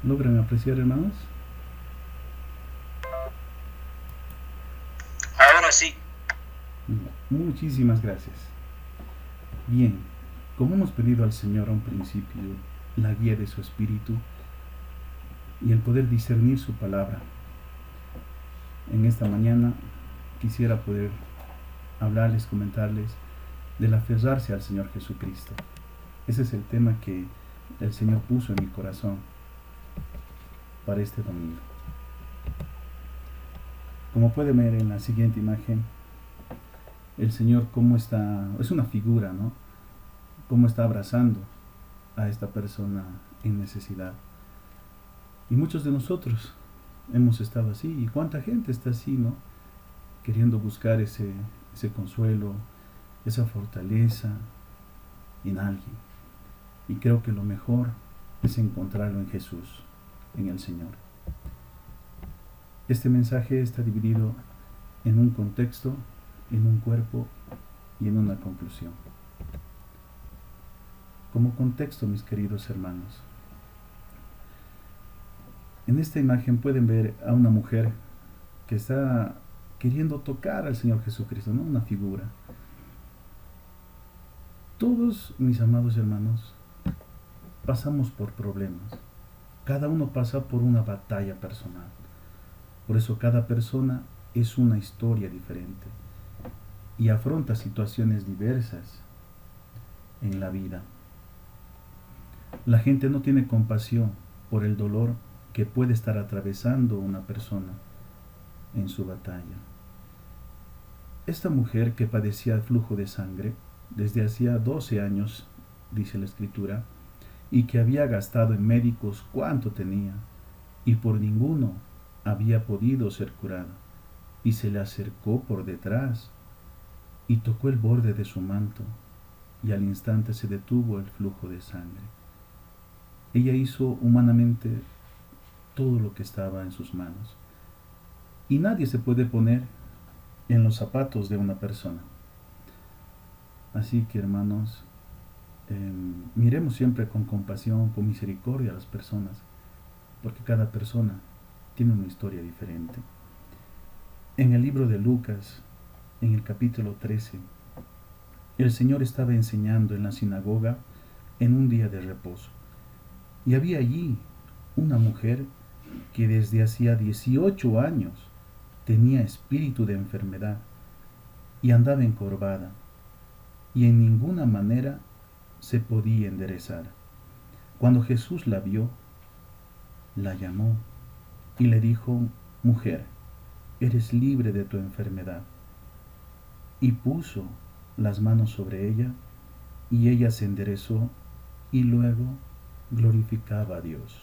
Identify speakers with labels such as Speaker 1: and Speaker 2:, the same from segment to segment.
Speaker 1: ¿Logran apreciar, hermanos?
Speaker 2: Ahora sí.
Speaker 1: Muchísimas gracias. Bien, como hemos pedido al Señor a un principio la guía de su Espíritu y el poder discernir su palabra, en esta mañana quisiera poder hablarles, comentarles del aferrarse al Señor Jesucristo. Ese es el tema que el Señor puso en mi corazón para este domingo. Como pueden ver en la siguiente imagen, el Señor cómo está, es una figura, ¿no? Cómo está abrazando a esta persona en necesidad. Y muchos de nosotros hemos estado así. ¿Y cuánta gente está así, no? Queriendo buscar ese consuelo, esa fortaleza en alguien. Y creo que lo mejor es encontrarlo en Jesús, en el Señor. Este mensaje está dividido en un contexto, en un cuerpo y en una conclusión. Como contexto, mis queridos hermanos, en esta imagen pueden ver a una mujer que está queriendo tocar al Señor Jesucristo, ¿no? Una figura. Todos, mis amados hermanos, pasamos por problemas. Cada uno pasa por una batalla personal. Por eso cada persona es una historia diferente y afronta situaciones diversas en la vida. La gente no tiene compasión por el dolor que puede estar atravesando una persona en su batalla. Esta mujer que padecía flujo de sangre desde hacía 12 años, dice la escritura, y que había gastado en médicos cuanto tenía, y por ninguno había podido ser curada, y se le acercó por detrás y tocó el borde de su manto, y al instante se detuvo el flujo de sangre. Ella hizo humanamente todo lo que estaba en sus manos, y nadie se puede poner en los zapatos de una persona. Así que, hermanos, miremos siempre con compasión, con misericordia a las personas, porque cada persona tiene una historia diferente. En el libro de Lucas, en el capítulo 13, el Señor estaba enseñando en la sinagoga en un día de reposo. Y había allí una mujer que desde hacía 18 años tenía espíritu de enfermedad y andaba encorvada, y en ninguna manera se podía enderezar. Cuando Jesús la vio, la llamó y le dijo: mujer, eres libre de tu enfermedad. Y puso las manos sobre ella, y ella se enderezó y luego glorificaba a Dios.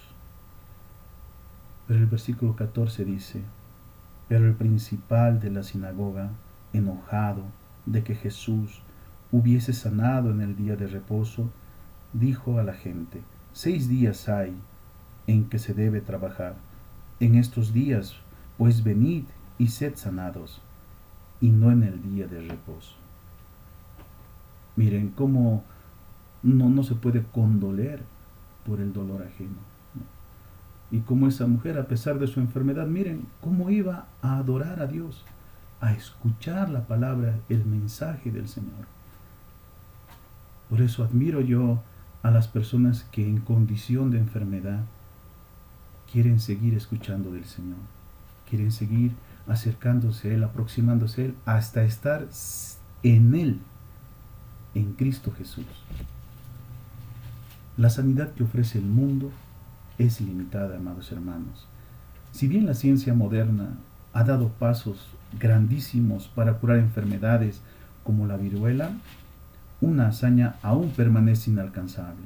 Speaker 1: Pero el versículo 14 dice: pero el principal de la sinagoga, enojado de que Jesús hubiese sanado en el día de reposo, dijo a la gente: 6 días hay en que se debe trabajar. En estos días, pues venid y sed sanados, y no en el día de reposo. Miren cómo no se puede condoler por el dolor ajeno. Y como esa mujer, a pesar de su enfermedad, miren cómo iba a adorar a Dios, a escuchar la palabra, el mensaje del Señor. Por eso admiro yo a las personas que en condición de enfermedad quieren seguir escuchando del Señor, quieren seguir acercándose a Él, aproximándose a Él, hasta estar en Él, en Cristo Jesús. La sanidad que ofrece el mundo es limitada, amados hermanos. Si bien la ciencia moderna ha dado pasos grandísimos para curar enfermedades como la viruela, una hazaña aún permanece inalcanzable.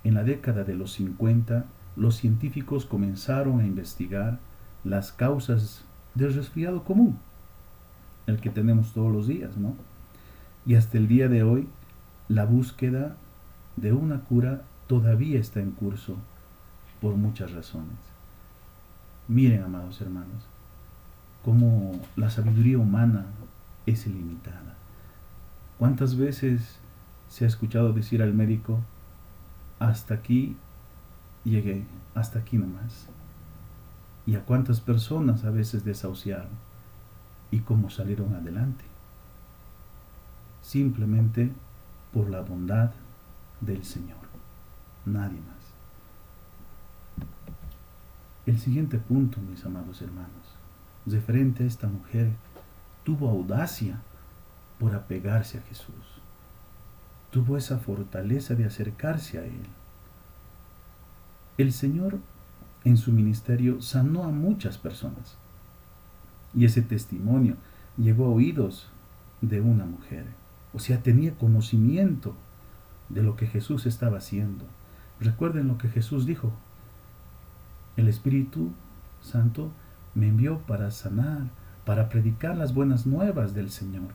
Speaker 1: En la década de los 50, los científicos comenzaron a investigar las causas del resfriado común, el que tenemos todos los días, ¿no? Y hasta el día de hoy, la búsqueda de una cura todavía está en curso por muchas razones. Miren, amados hermanos, cómo la sabiduría humana es ilimitada. ¿Cuántas veces se ha escuchado decir al médico: hasta aquí llegué hasta aquí nomás. Y a cuántas personas a veces desahuciaron y cómo salieron adelante. Simplemente por la bondad del Señor. Nadie más. El siguiente punto, mis amados hermanos, referente a esta mujer, tuvo audacia por apegarse a Jesús. Tuvo esa fortaleza de acercarse a Él. El Señor en su ministerio sanó a muchas personas. Y ese testimonio llegó a oídos de una mujer. O sea, tenía conocimiento de lo que Jesús estaba haciendo. Recuerden lo que Jesús dijo. El Espíritu Santo me envió para sanar, para predicar las buenas nuevas del Señor.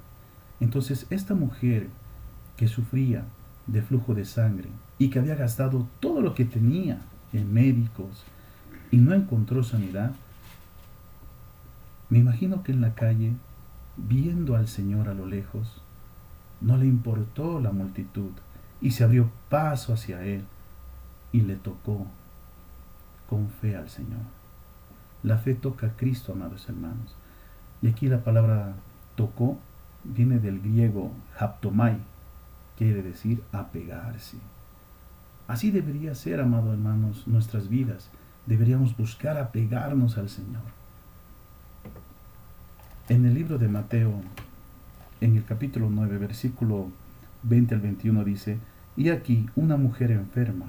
Speaker 1: Entonces, esta mujer que sufría de flujo de sangre y que había gastado todo lo que tenía en médicos y no encontró sanidad, me imagino que en la calle, viendo al Señor a lo lejos, no le importó la multitud y se abrió paso hacia Él y le tocó con fe al Señor. La fe toca a Cristo, amados hermanos. Y aquí la palabra tocó viene del griego haptomai, quiere decir apegarse. Así debería ser, amados hermanos, nuestras vidas. Deberíamos buscar apegarnos al Señor. En el libro de Mateo, en el capítulo 9, versículo 20 al 21 dice: y aquí una mujer enferma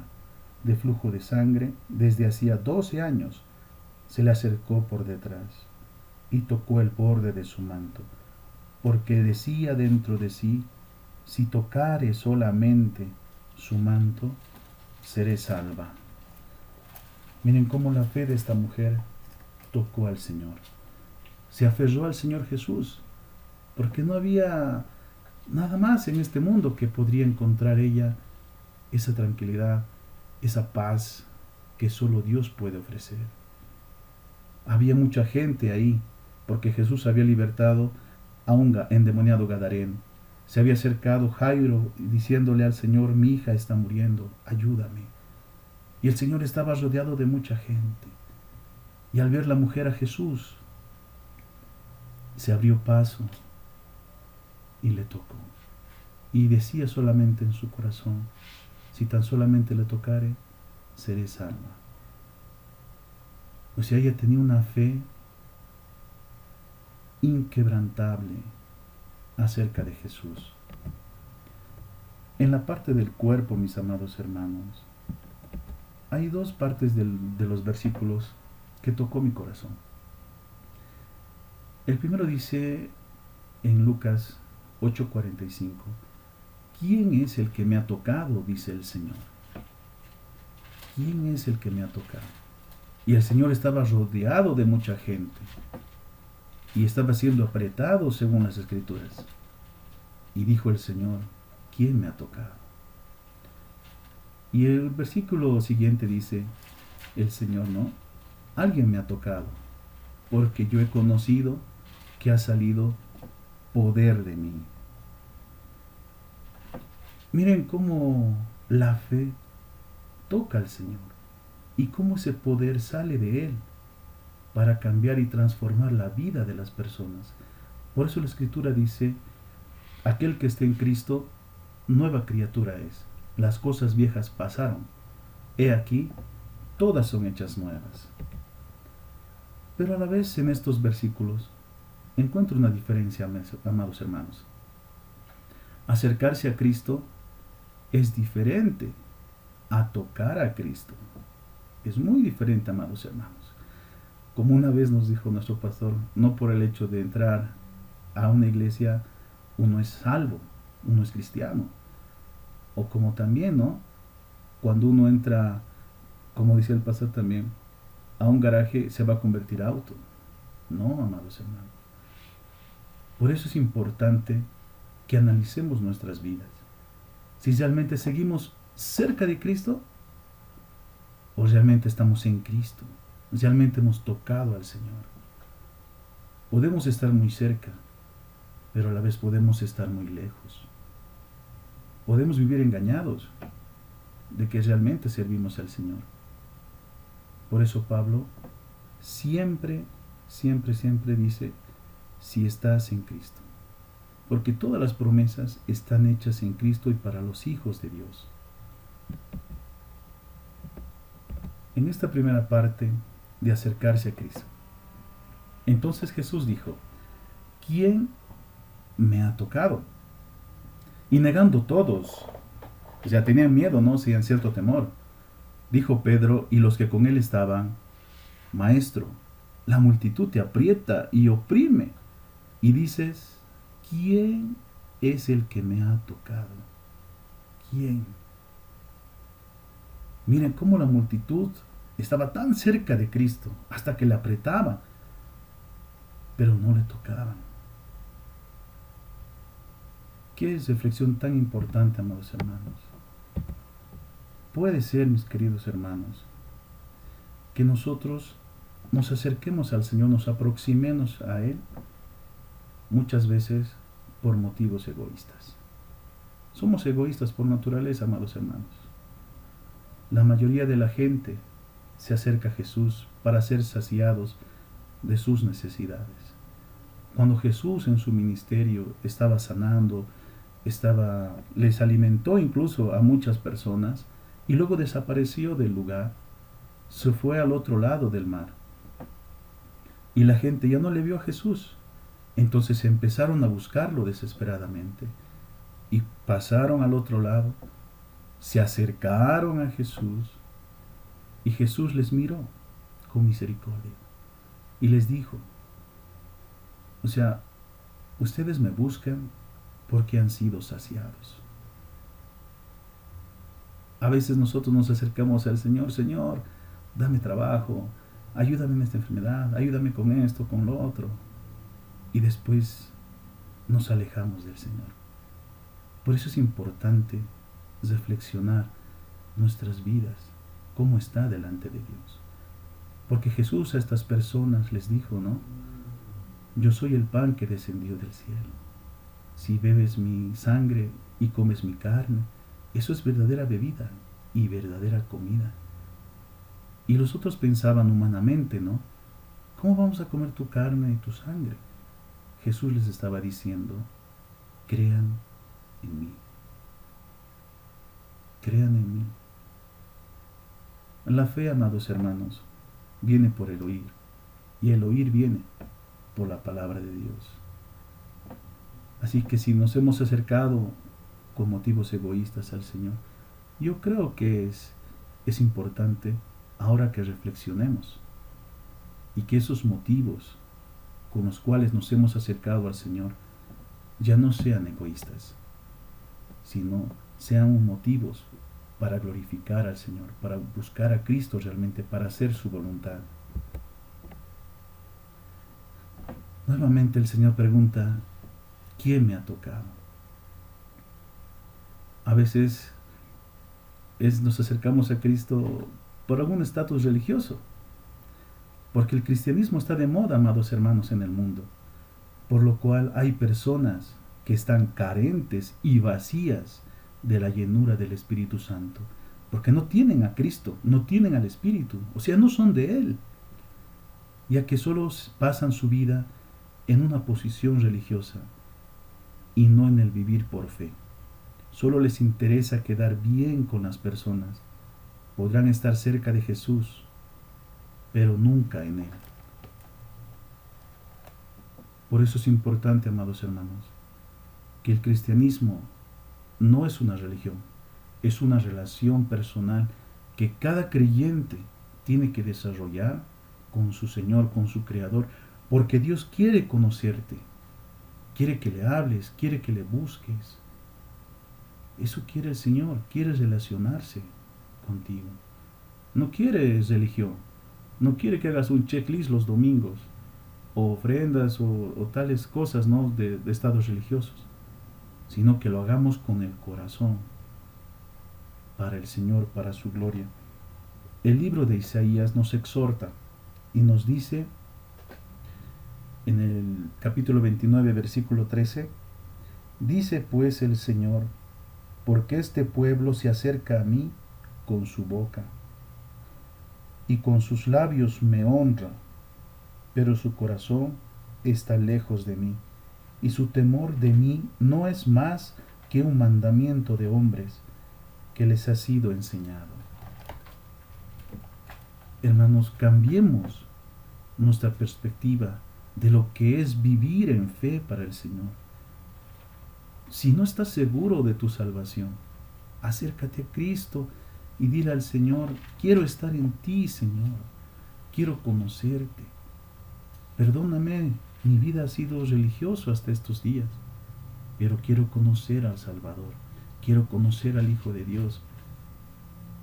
Speaker 1: de flujo de sangre desde hacía 12 años se le acercó por detrás y tocó el borde de su manto, porque decía dentro de sí: si tocare solamente su manto, seré salva. Miren cómo la fe de esta mujer tocó al Señor. Se aferró al Señor Jesús, porque no había nada más en este mundo que podría encontrar ella esa tranquilidad, esa paz que solo Dios puede ofrecer. Había mucha gente ahí, porque Jesús había libertado a un endemoniado gadareno. Se había acercado Jairo diciéndole al Señor: mi hija está muriendo, ayúdame. Y el Señor estaba rodeado de mucha gente. Y al ver la mujer a Jesús, se abrió paso y le tocó. Y decía solamente en su corazón: si tan solamente le tocare, seré salva. O sea, ella tenía una fe inquebrantable acerca de Jesús. En la parte del cuerpo, mis amados hermanos, hay dos partes de los versículos que tocó mi corazón. El primero dice en Lucas 8:45: ¿quién es el que me ha tocado?, dice el Señor. ¿Quién es el que me ha tocado? Y el Señor estaba rodeado de mucha gente y estaba siendo apretado según las Escrituras. Y dijo el Señor: ¿quién me ha tocado? Y el versículo siguiente dice el Señor: no, alguien me ha tocado, porque yo he conocido que ha salido poder de mí. Miren cómo la fe toca al Señor y cómo ese poder sale de Él para cambiar y transformar la vida de las personas. Por eso la Escritura dice: aquel que esté en Cristo, nueva criatura es. Las cosas viejas pasaron. He aquí, todas son hechas nuevas. Pero a la vez en estos versículos encuentro una diferencia, amados hermanos. Acercarse a Cristo es diferente a tocar a Cristo. Es muy diferente, amados hermanos. Como una vez nos dijo nuestro pastor, no por el hecho de entrar a una iglesia uno es salvo, uno es cristiano. O como también, ¿no?, cuando uno entra, como decía el pastor también, a un garaje se va a convertir auto. No, amados hermanos. Por eso es importante que analicemos nuestras vidas. Si realmente seguimos cerca de Cristo o realmente estamos en Cristo, realmente hemos tocado al Señor. Podemos estar muy cerca, pero a la vez podemos estar muy lejos. Podemos vivir engañados de que realmente servimos al Señor, Por eso Pablo siempre, siempre, siempre dice, si estás en Cristo. Porque todas las promesas están hechas en Cristo y para los hijos de Dios. En esta primera parte de acercarse a Cristo, entonces Jesús dijo, ¿quién me ha tocado? Y negando todos, o sea, tenían miedo, ¿no? Tenían cierto temor. Dijo Pedro y los que con él estaban, Maestro, la multitud te aprieta y oprime. Y dices, ¿quién es el que me ha tocado? ¿Quién? Miren cómo la multitud estaba tan cerca de Cristo, hasta que le apretaba, pero no le tocaban. Qué reflexión tan importante, amados hermanos. Puede ser, mis queridos hermanos, que nosotros nos acerquemos al Señor, nos aproximemos a Él, muchas veces por motivos egoístas. Somos egoístas por naturaleza, amados hermanos. La mayoría de la gente se acerca a Jesús para ser saciados de sus necesidades. Cuando Jesús en su ministerio estaba sanando, les alimentó incluso a muchas personas y luego desapareció del lugar, se fue al otro lado del mar. Y la gente ya no le vio a Jesús. Entonces empezaron a buscarlo desesperadamente y pasaron al otro lado, se acercaron a Jesús y Jesús les miró con misericordia y les dijo, o sea, ustedes me buscan porque han sido saciados. A veces nosotros nos acercamos al Señor, Señor, dame trabajo, ayúdame en esta enfermedad, ayúdame con esto, con lo otro. Y después nos alejamos del Señor. Por eso es importante reflexionar nuestras vidas, cómo está delante de Dios. Porque Jesús a estas personas les dijo, ¿no? Yo soy el pan que descendió del cielo. Si bebes mi sangre y comes mi carne, eso es verdadera bebida y verdadera comida. Y los otros pensaban humanamente, ¿no? ¿Cómo vamos a comer tu carne y tu sangre? Jesús les estaba diciendo, crean en mí. Crean en mí. La fe, amados hermanos, viene por el oír, y el oír viene por la palabra de Dios. Así que si nos hemos acercado con motivos egoístas al Señor, yo creo que es importante ahora que reflexionemos y que esos motivos con los cuales nos hemos acercado al Señor ya no sean egoístas, sino sean motivos para glorificar al Señor, para buscar a Cristo realmente, para hacer su voluntad. Nuevamente el Señor pregunta, ¿quién me ha tocado? A veces nos acercamos a Cristo por algún estatus religioso, porque el cristianismo está de moda, amados hermanos, en el mundo, por lo cual hay personas que están carentes y vacías de la llenura del Espíritu Santo, porque no tienen a Cristo, no tienen al Espíritu, o sea, no son de Él, ya que solo pasan su vida en una posición religiosa y no en el vivir por fe. Solo les interesa quedar bien con las personas. Podrán estar cerca de Jesús, pero nunca en Él. Por eso es importante, amados hermanos, que el cristianismo no es una religión, es una relación personal que cada creyente tiene que desarrollar con su Señor, con su Creador, porque Dios quiere conocerte, quiere que le hables, quiere que le busques. Eso quiere el Señor, quiere relacionarse contigo. No quiere religión, no quiere que hagas un checklist los domingos, o ofrendas o tales cosas, ¿no? de estados religiosos, sino que lo hagamos con el corazón, para el Señor, para su gloria. El libro de Isaías nos exhorta y nos dice en el capítulo 29, versículo 13, dice pues el Señor, porque este pueblo se acerca a mí con su boca, y con sus labios me honra, pero su corazón está lejos de mí, y su temor de mí no es más que un mandamiento de hombres que les ha sido enseñado. Hermanos, cambiemos nuestra perspectiva de lo que es vivir en fe para el Señor. Si no estás seguro de tu salvación, acércate a Cristo y dile al Señor: quiero estar en ti, Señor, quiero conocerte. Perdóname, mi vida ha sido religiosa hasta estos días, pero quiero conocer al Salvador, quiero conocer al Hijo de Dios.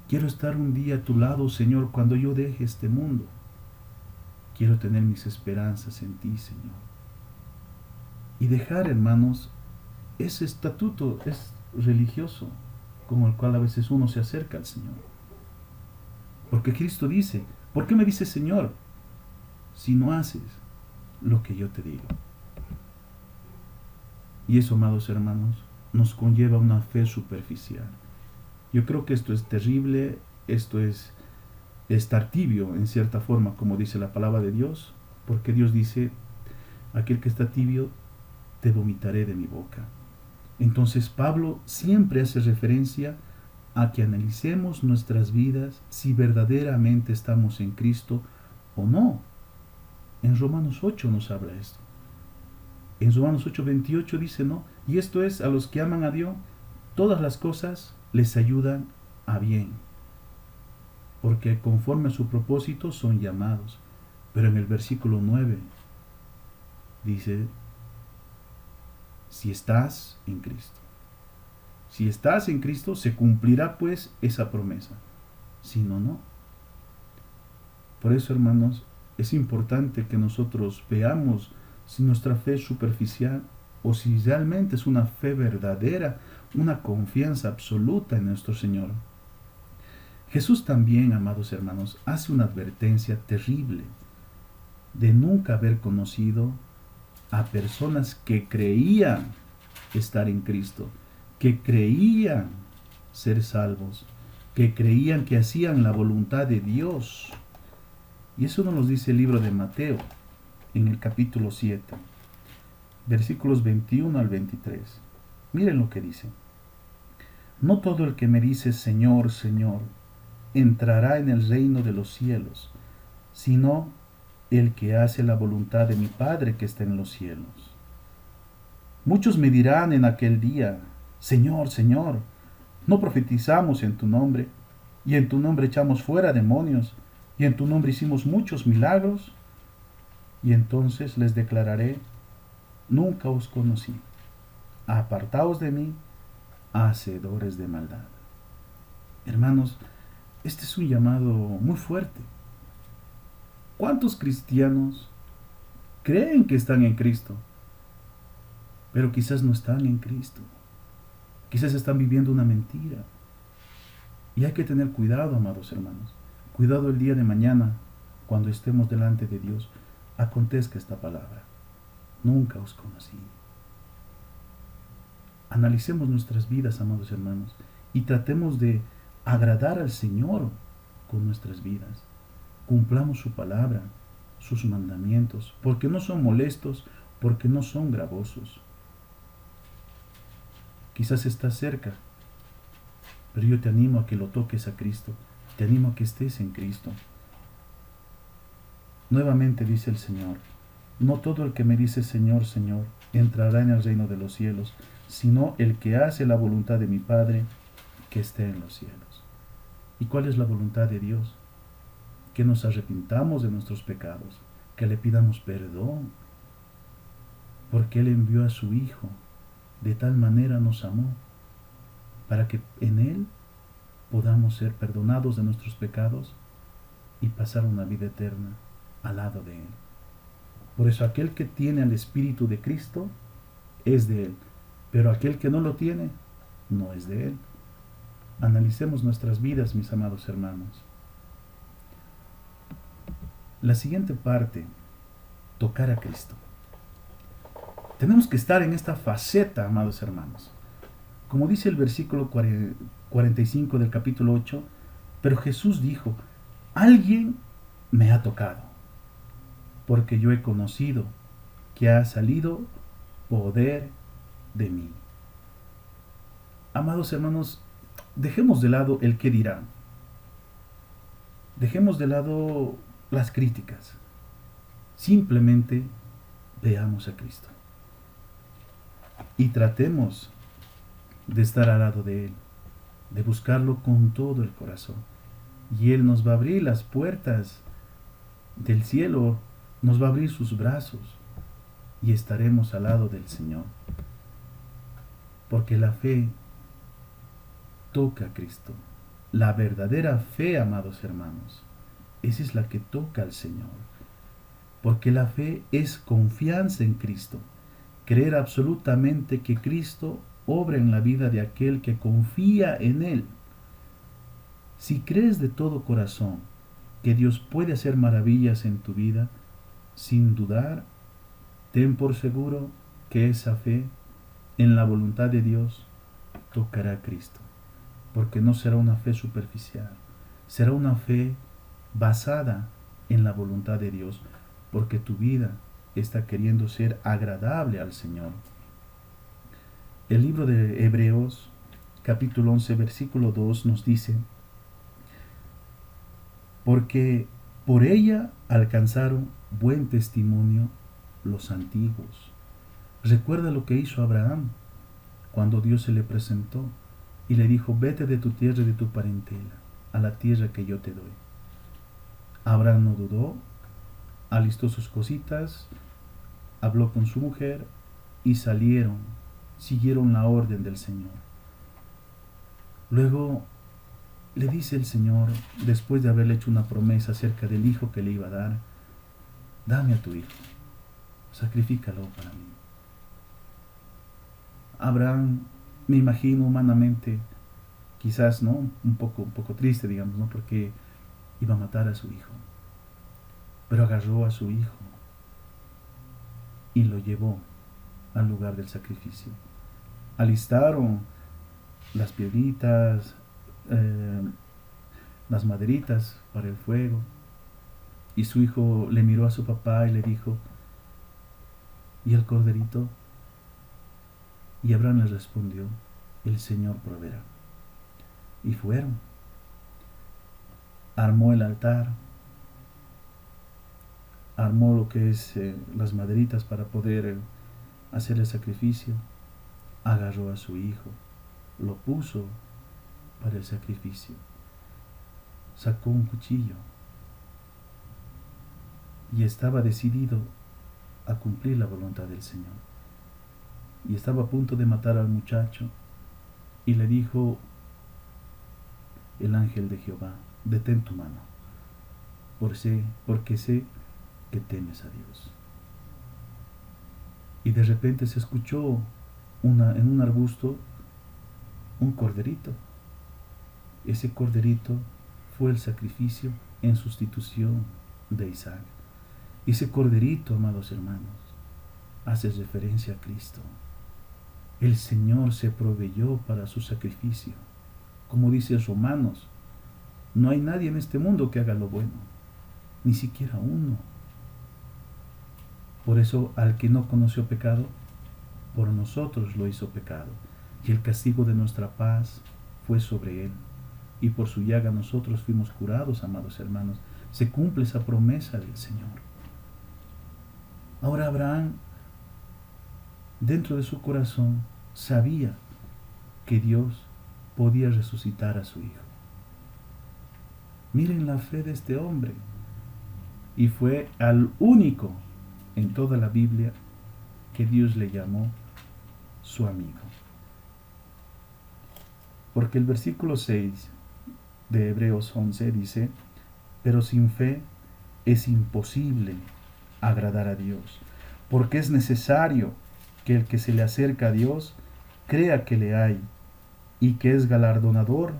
Speaker 1: Quiero estar un día a tu lado, Señor, cuando yo deje este mundo. Quiero tener mis esperanzas en ti, Señor. Y dejar, hermanos, ese estatuto es religioso con el cual a veces uno se acerca al Señor. Porque Cristo dice: ¿por qué me dices Señor si no haces lo que yo te digo? Y eso, amados hermanos, nos conlleva una fe superficial. Yo creo que esto es terrible, esto es estar tibio en cierta forma, como dice la palabra de Dios, porque Dios dice: aquel que está tibio, te vomitaré de mi boca. Entonces Pablo siempre hace referencia a que analicemos nuestras vidas si verdaderamente estamos en Cristo o no. En Romanos 8 nos habla esto. En Romanos 8:28 dice, ¿no? Y esto es: a los que aman a Dios, todas las cosas les ayudan a bien, porque conforme a su propósito son llamados. Pero en el versículo 9 dice: si estás en Cristo. Si estás en Cristo, se cumplirá pues esa promesa. Si no, no. Por eso, hermanos, es importante que nosotros veamos si nuestra fe es superficial o si realmente es una fe verdadera, una confianza absoluta en nuestro Señor. Jesús también, amados hermanos, hace una advertencia terrible de nunca haber conocido a personas que creían estar en Cristo, que creían ser salvos, que creían que hacían la voluntad de Dios. Y eso nos lo dice el libro de Mateo, en el capítulo 7, versículos 21 al 23. Miren lo que dice: no todo el que me dice Señor, Señor, entrará en el reino de los cielos, sino el que hace la voluntad de mi Padre que está en los cielos. Muchos me dirán en aquel día: Señor, Señor, ¿no profetizamos en tu nombre? Y en tu nombre echamos fuera demonios, y en tu nombre hicimos muchos milagros. Y entonces les declararé: nunca os conocí. Apartaos de mí, hacedores de maldad. Hermanos, este es un llamado muy fuerte. ¿Cuántos cristianos creen que están en Cristo, pero quizás no están en Cristo? Quizás están viviendo una mentira. Y hay que tener cuidado, amados hermanos. Cuidado el día de mañana, cuando estemos delante de Dios, acontezca esta palabra: nunca os conocí. Analicemos nuestras vidas, amados hermanos, y tratemos de agradar al Señor con nuestras vidas. Cumplamos su palabra, sus mandamientos, porque no son molestos, porque no son gravosos. Quizás estás cerca, pero yo te animo a que lo toques a Cristo, te animo a que estés en Cristo. Nuevamente dice el Señor: no todo el que me dice Señor, Señor, entrará en el reino de los cielos, sino el que hace la voluntad de mi Padre que esté en los cielos. ¿Y cuál es la voluntad de Dios? Que nos arrepintamos de nuestros pecados, que le pidamos perdón, porque Él envió a su Hijo, de tal manera nos amó, para que en Él podamos ser perdonados de nuestros pecados y pasar una vida eterna al lado de Él. Por eso aquel que tiene al Espíritu de Cristo es de Él, pero aquel que no lo tiene no es de Él. Analicemos nuestras vidas, mis amados hermanos. La siguiente parte: tocar a Cristo. Tenemos que estar en esta faceta, amados hermanos. Como dice el versículo 45 del capítulo 8, pero Jesús dijo: Alguien me ha tocado, porque yo he conocido que ha salido poder de mí. Amados hermanos, dejemos de lado el qué dirán. Dejemos de lado las críticas. Simplemente veamos a Cristo. Y tratemos de estar al lado de Él, de buscarlo con todo el corazón. Y Él nos va a abrir las puertas del cielo, nos va a abrir sus brazos y estaremos al lado del Señor. Porque la fe toca a Cristo. La verdadera fe, amados hermanos, esa es la que toca al Señor. Porque la fe es confianza en Cristo. Creer absolutamente que Cristo obra en la vida de aquel que confía en Él. Si crees de todo corazón que Dios puede hacer maravillas en tu vida, sin dudar, ten por seguro que esa fe en la voluntad de Dios tocará a Cristo. Porque no será una fe superficial, será una fe basada en la voluntad de Dios, porque tu vida está queriendo ser agradable al Señor. El libro de Hebreos, capítulo 11, versículo 2 nos dice: porque por ella alcanzaron buen testimonio los antiguos. Recuerda lo que hizo Abraham cuando Dios se le presentó y le dijo: vete de tu tierra y de tu parentela a la tierra que yo te doy. Abraham no dudó, alistó sus cositas, habló con su mujer y salieron, siguieron la orden del Señor. Luego le dice el Señor, después de haberle hecho una promesa acerca del hijo que le iba a dar: dame a tu hijo, sacrifícalo para mí. Abraham, me imagino humanamente, quizás no, un poco triste, digamos, ¿no? Porque iba a matar a su hijo. Pero agarró a su hijo y lo llevó al lugar del sacrificio. Alistaron las piedritas, las maderitas para el fuego, y su hijo le miró a su papá y le dijo: ¿y el corderito? Y Abraham le respondió: el Señor proveerá. Y fueron, armó el altar, armó lo que es las maderitas para poder hacer el sacrificio, agarró a su hijo, lo puso para el sacrificio, sacó un cuchillo y estaba decidido a cumplir la voluntad del Señor. Y estaba a punto de matar al muchacho y le dijo el ángel de Jehová: detén tu mano, porque sé que temes a Dios. Y de repente se escuchó en un arbusto un corderito. Ese corderito fue el sacrificio en sustitución de Isaac. Ese corderito, amados hermanos, hace referencia a Cristo. El Señor se proveyó para su sacrificio. Como dice Romanos, no hay nadie en este mundo que haga lo bueno, ni siquiera uno. Por eso, al que no conoció pecado, por nosotros lo hizo pecado, y el castigo de nuestra paz fue sobre él, y por su llaga nosotros fuimos curados, amados hermanos. Se cumple esa promesa del Señor. Ahora Abraham, dentro de su corazón, sabía que Dios podía resucitar a su hijo. Miren la fe de este hombre. Y fue al único en toda la Biblia que Dios le llamó su amigo. Porque el versículo 6 de Hebreos 11 dice: pero sin fe es imposible agradar a Dios, porque es necesario que el que se le acerca a Dios crea que le hay y que es galardonador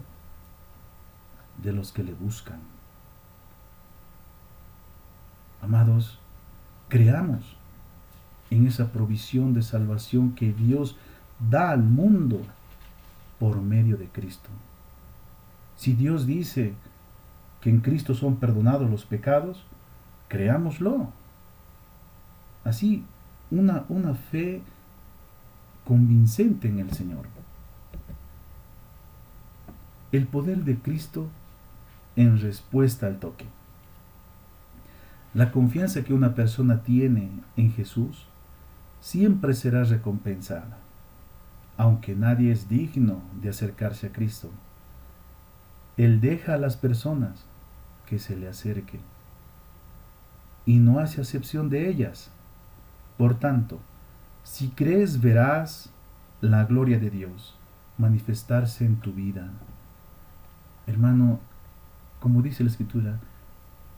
Speaker 1: de los que le buscan. Amados, creamos en esa provisión de salvación que Dios da al mundo por medio de Cristo. Si Dios dice que en Cristo son perdonados los pecados, creámoslo. Así, una fe convincente en el Señor. El poder de Cristo en respuesta al toque. La confianza que una persona tiene en Jesús siempre será recompensada, aunque nadie es digno de acercarse a Cristo. Él deja a las personas que se le acerquen y no hace acepción de ellas. Por tanto, si crees, verás la gloria de Dios manifestarse en tu vida. Hermano, como dice la Escritura,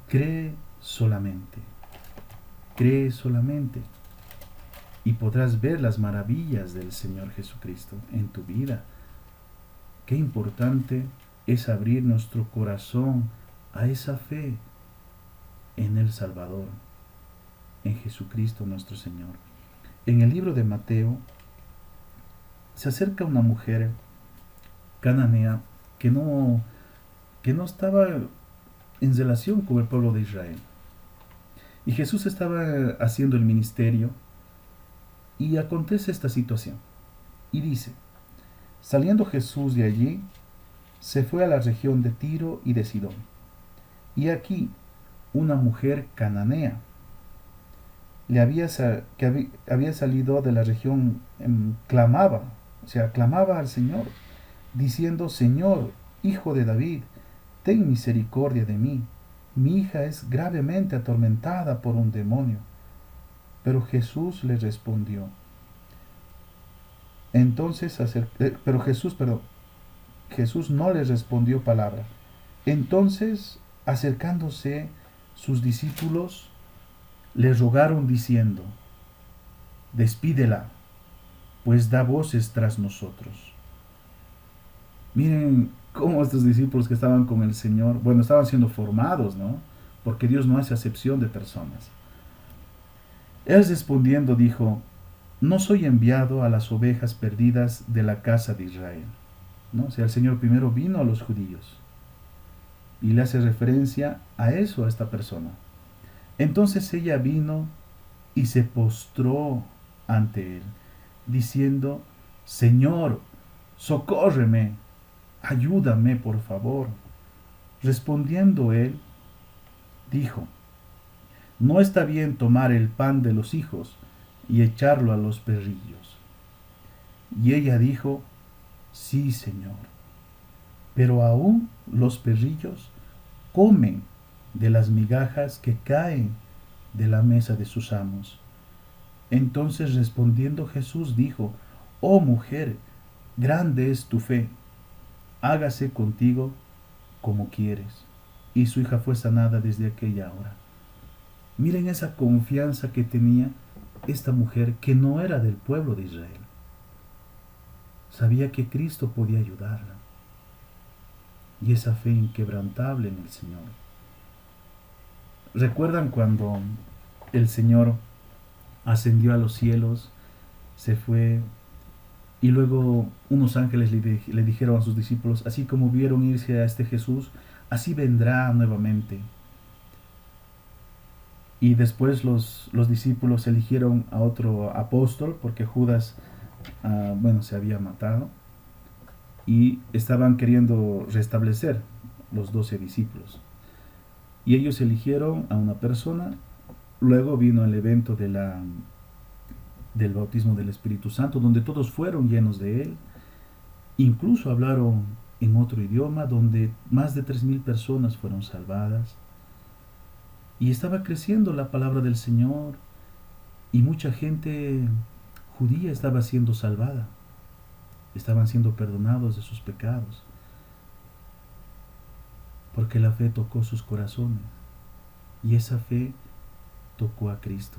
Speaker 1: cree solamente, cree solamente, y podrás ver las maravillas del Señor Jesucristo en tu vida. Qué importante es abrir nuestro corazón a esa fe en el Salvador, en Jesucristo nuestro Señor. En el libro de Mateo se acerca una mujer cananea que no estaba en relación con el pueblo de Israel. Y Jesús estaba haciendo el ministerio y acontece esta situación. Y dice, saliendo Jesús de allí, se fue a la región de Tiro y de Sidón. Y aquí una mujer cananea que había salido de la región, clamaba al Señor, diciendo, Señor, Hijo de David, ten misericordia de mí. Mi hija es gravemente atormentada por un demonio. Pero Jesús le respondió. Jesús no le respondió palabra. Entonces, acercándose sus discípulos, le rogaron diciendo, despídela, pues da voces tras nosotros. Miren cómo estos discípulos que estaban con el Señor, bueno, estaban siendo formados, ¿no? Porque Dios no hace acepción de personas. Él respondiendo dijo, no soy enviado a las ovejas perdidas de la casa de Israel, ¿no? O sea, el Señor primero vino a los judíos y le hace referencia a eso a esta persona. Entonces ella vino y se postró ante él, diciendo, Señor, socórreme, ayúdame por favor. Respondiendo él, dijo, no está bien tomar el pan de los hijos y echarlo a los perrillos. Y ella dijo, sí, Señor, pero aún los perrillos comen de las migajas que caen de la mesa de sus amos. Entonces respondiendo Jesús dijo, oh mujer, grande es tu fe, hágase contigo como quieres. Y su hija fue sanada desde aquella hora. Miren esa confianza que tenía esta mujer que no era del pueblo de Israel. Sabía que Cristo podía ayudarla. Y esa fe inquebrantable en el Señor. ¿Recuerdan cuando el Señor ascendió a los cielos, se fue, y luego unos ángeles le dijeron a sus discípulos, así como vieron irse a este Jesús, así vendrá nuevamente? Y después los discípulos eligieron a otro apóstol, porque Judas, se había matado, y estaban queriendo restablecer los 12 discípulos. Y ellos eligieron a una persona. Luego vino el evento del bautismo del Espíritu Santo, donde todos fueron llenos de él. Incluso hablaron en otro idioma, donde más de 3,000 personas fueron salvadas. Y estaba creciendo la palabra del Señor, y mucha gente judía estaba siendo salvada. Estaban siendo perdonados de sus pecados, porque la fe tocó sus corazones, y esa fe tocó a Cristo.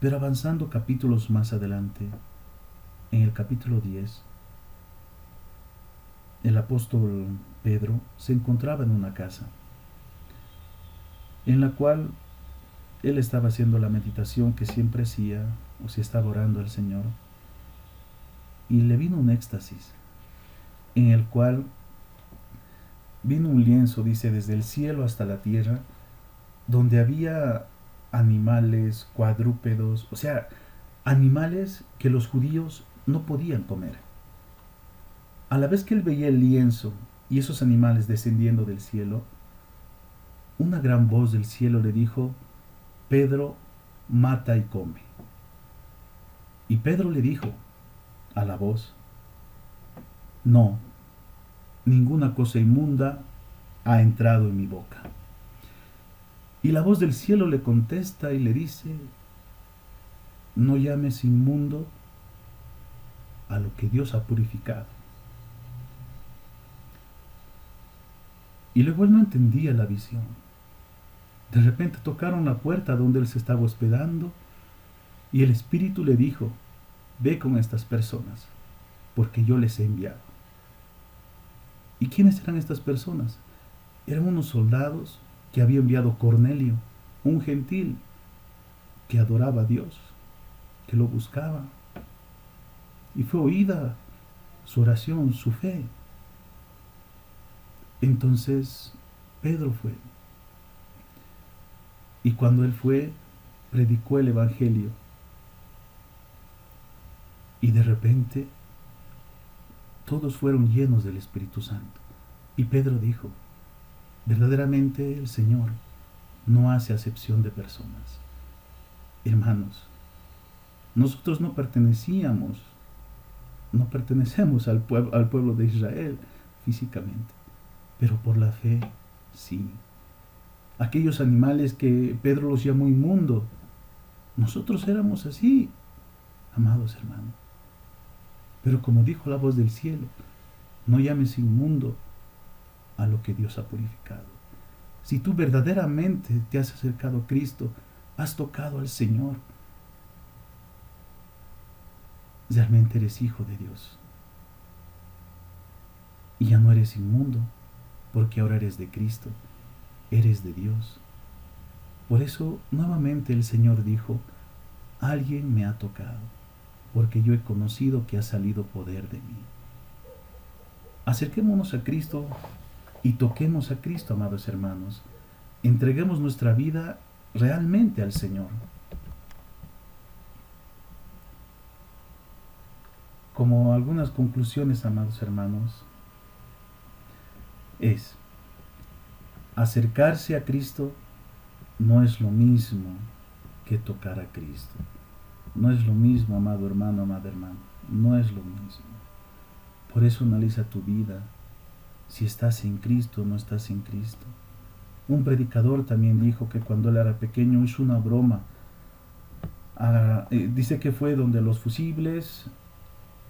Speaker 1: Pero avanzando capítulos más adelante, en el capítulo 10, el apóstol Pedro se encontraba en una casa, en la cual él estaba haciendo la meditación que siempre hacía, o si estaba orando al Señor, y le vino un éxtasis, en el cual vino un lienzo, dice, desde el cielo hasta la tierra, donde había animales, cuadrúpedos, o sea, animales que los judíos no podían comer. A la vez que él veía el lienzo y esos animales descendiendo del cielo, una gran voz del cielo le dijo: Pedro, mata y come. Y Pedro le dijo a la voz: no, ninguna cosa inmunda ha entrado en mi boca. Y la voz del cielo le contesta y le dice: no llames inmundo a lo que Dios ha purificado. Y luego él no entendía la visión. De repente tocaron la puerta donde él se estaba hospedando y el Espíritu le dijo: ve con estas personas, porque yo les he enviado. ¿Y quiénes eran estas personas? Eran unos soldados que había enviado Cornelio, un gentil que adoraba a Dios, que lo buscaba. Y fue oída su oración, su fe. Entonces Pedro fue. Y cuando él fue, predicó el Evangelio. Y de repente todos fueron llenos del Espíritu Santo. Y Pedro dijo: verdaderamente el Señor no hace acepción de personas. Hermanos, nosotros no pertenecemos al pueblo de Israel físicamente, pero por la fe sí. Aquellos animales que Pedro los llamó inmundo, nosotros éramos así, amados hermanos. Pero como dijo la voz del cielo, no llames inmundo a lo que Dios ha purificado. Si tú verdaderamente te has acercado a Cristo, has tocado al Señor, realmente eres hijo de Dios. Y ya no eres inmundo, porque ahora eres de Cristo, eres de Dios. Por eso nuevamente el Señor dijo: alguien me ha tocado, porque yo he conocido que ha salido poder de mí. Acerquémonos a Cristo y toquemos a Cristo, amados hermanos. Entreguemos nuestra vida realmente al Señor. Como algunas conclusiones, amados hermanos, es: acercarse a Cristo no es lo mismo que tocar a Cristo. No es lo mismo, amado hermano, amada hermana. No es lo mismo. Por eso analiza tu vida, si estás en Cristo o no estás en Cristo. Un predicador también dijo que cuando él era pequeño hizo una broma. Dice que fue donde los fusibles,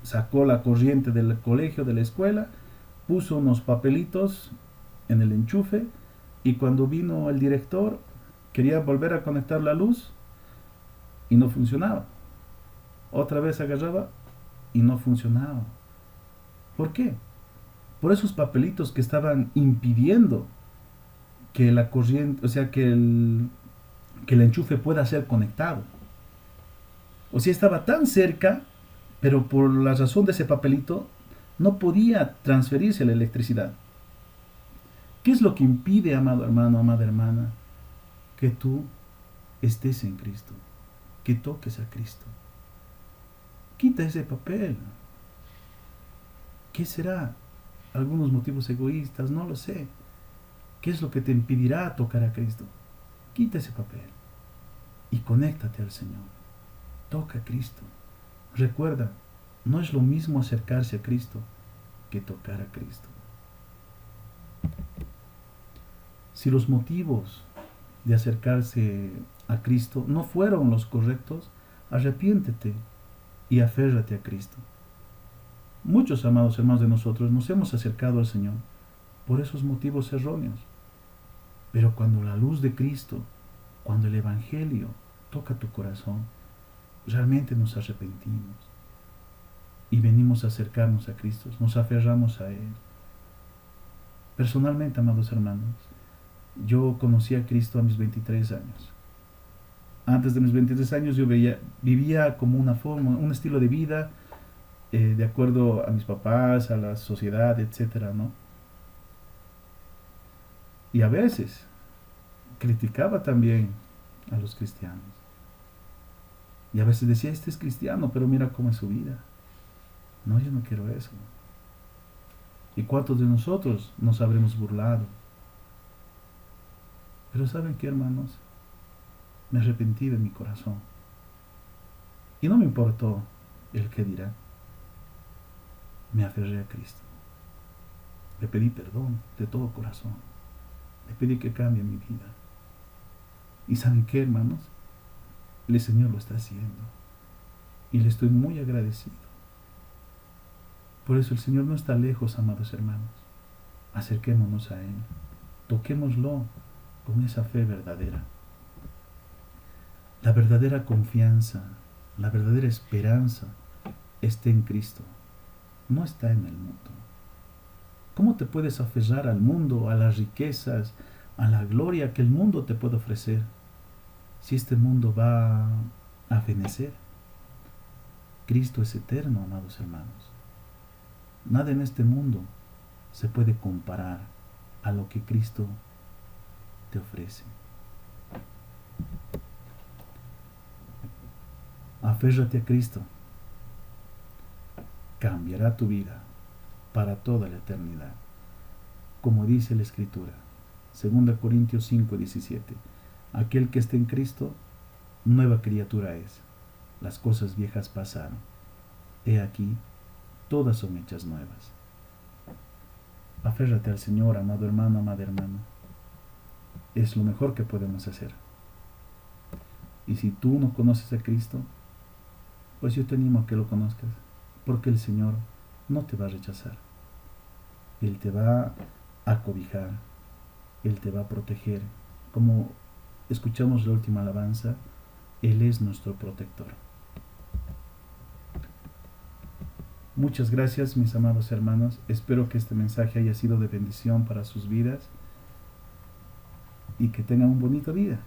Speaker 1: sacó la corriente del colegio, de la escuela, puso unos papelitos en el enchufe, y cuando vino el director quería volver a conectar la luz y no funcionaba. Otra vez agarraba y no funcionaba. ¿Por qué? Por esos papelitos que estaban impidiendo que la corriente, o sea, que el enchufe pueda ser conectado. O sea, estaba tan cerca, pero por la razón de ese papelito no podía transferirse la electricidad. ¿Qué es lo que impide, amado hermano, amada hermana, que tú estés en Cristo, que toques a Cristo? Quita ese papel. ¿Qué será? Algunos motivos egoístas, no lo sé. ¿Qué es lo que te impedirá tocar a Cristo? Quita ese papel y conéctate al Señor. Toca a Cristo. Recuerda, no es lo mismo acercarse a Cristo que tocar a Cristo. Si los motivos de acercarse a Cristo no fueron los correctos, arrepiéntete y aférrate a Cristo. Muchos, amados hermanos, de nosotros nos hemos acercado al Señor por esos motivos erróneos. Pero cuando la luz de Cristo, cuando el Evangelio toca tu corazón, realmente nos arrepentimos y venimos a acercarnos a Cristo, nos aferramos a Él. Personalmente, amados hermanos, yo conocí a Cristo a mis 23 años. Antes de mis 23 años yo vivía como una forma, un estilo de vida de acuerdo a mis papás, a la sociedad, etcétera, ¿no? Y a veces criticaba también a los cristianos. Y a veces decía, este es cristiano, pero mira cómo es su vida. No, yo no quiero eso. ¿Y cuántos de nosotros nos habremos burlado? Pero ¿saben qué, hermanos? Me arrepentí de mi corazón. Y no me importó el que dirá. Me aferré a Cristo. Le pedí perdón de todo corazón. Le pedí que cambie mi vida. ¿Y saben qué, hermanos? El Señor lo está haciendo. Y le estoy muy agradecido. Por eso el Señor no está lejos, amados hermanos. Acerquémonos a Él. Toquémoslo con esa fe verdadera. La verdadera confianza, la verdadera esperanza está en Cristo. No está en el mundo. ¿Cómo te puedes aferrar al mundo, a las riquezas, a la gloria que el mundo te puede ofrecer? Si este mundo va a fenecer. Cristo es eterno, amados hermanos. Nada en este mundo se puede comparar a lo que Cristo te ofrece. Aférrate a Cristo. Cambiará tu vida para toda la eternidad. Como dice la Escritura, 2 Corintios 5:17. Aquel que está en Cristo, nueva criatura es. Las cosas viejas pasaron. He aquí, todas son hechas nuevas. Aférrate al Señor, amado hermano, amada hermana. Es lo mejor que podemos hacer. Y si tú no conoces a Cristo, pues yo te animo a que lo conozcas, porque el Señor no te va a rechazar. Él te va a cobijar, Él te va a proteger. Como escuchamos la última alabanza, Él es nuestro protector. Muchas gracias, mis amados hermanos. Espero que este mensaje haya sido de bendición para sus vidas y que tengan un bonito día.